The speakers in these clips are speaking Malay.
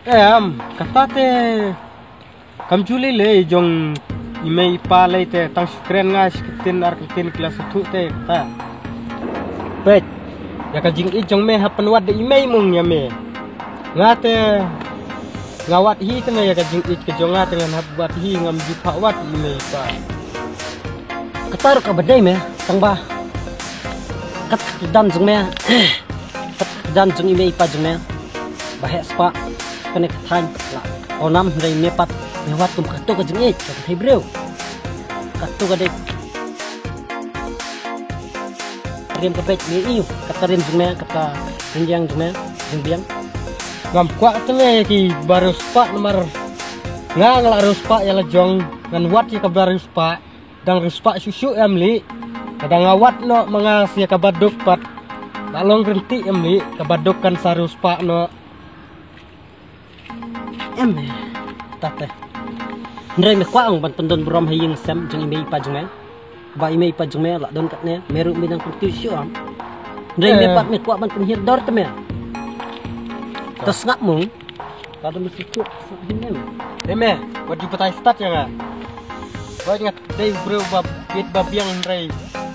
kata te kam juli le jong imei pa le te tang skren nga skitin arkitin kelas 1 te ta bet ya ka jing i jong me hapan wat de imei mung ya me ngate ngawat hi te ya ka jing i ke jong ngate ngan hab wat hi ngam ji pha wat imei pa katar ka badai me tang ba kat dan jong me kat dan jong imei pa jong me ba he spa kene than la onam rei me pat me wat kum kato ka jing i ka thai breu kato ka de rem ka pet me iu kata rem jong me kata renjang jong me jong biang ngam kwa te le ki baru spa nomor ngang la ruspa ya la jong ngan wat ya ka baru spa dang ruspa susu amli kadang ngawat no mga sia ka baduk pat lalong renti amli ka baduk kan saruspa no tate ndrei me kwa ang ban pendon brom haying sem jong imei pa jong me ba imei pa jong me la don kat ne meru mi dang kunti syu am ndrei me pat me kwa ban penhir dor te me tas ngak mung kada mesti ku sa hinem deme wat di patai start ya nga wat ngat dei bro bab pit babiang ndrei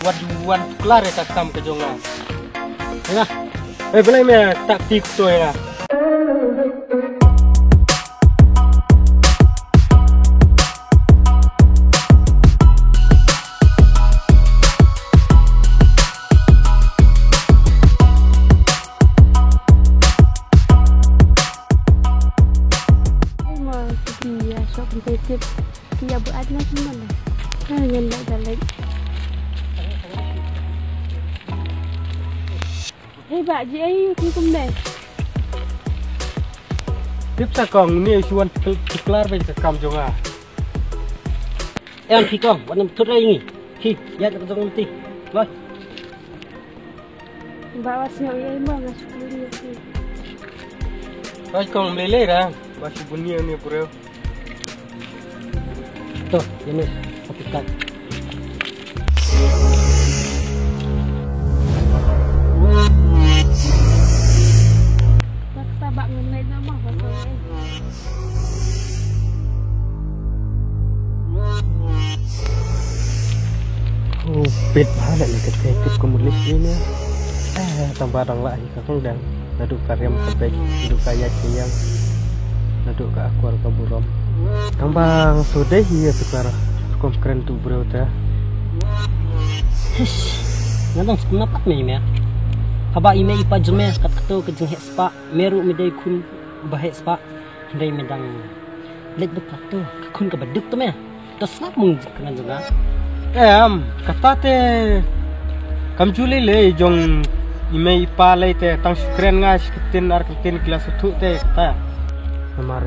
wat juan klar ya takam ke jonga nga belai me taktik to ya Dia buat nak mana? Yang nak dalam. Bak je ayu ki kum deh. Tiếp sa kong ni chuan klar be kam jonga em khi conวันทุเรศงี้khi ya tak jong ti loi Bawa sio ye mah masuk dulu ki. Raj kong lele ra basi bunia ni pura tuh ini kopikan Bak ngenai nama pasal pit bahana ni ketek kemulis ini tambah dang lah ka kondang naduk karyam kepek naduk kaya ciyang naduk ka akwar ka burom tambang sudah ya tukar kom keren tu bro ta ngadang senapat me me haba ime ipa jume kat kato ke jeng spa meru midai kun bahe spa ndai medang lek duk kato kun ka baduk to me tas nak mung kana juga kata te kam juli le jong ime ipa le te tang skren nga skitin arkitin kelas 1 te ta amar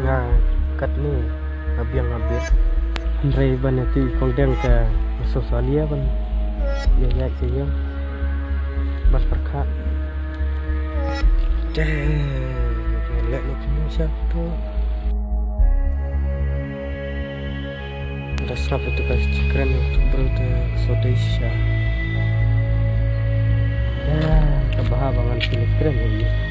nga kat ni abiang abir ndrei baneti kongdeng ka sosalia ban ya ya ke ban perkhat lek lu siap tu dasar itu kas keren untuk berute Sodesha ya kebahabangan pilih keren ya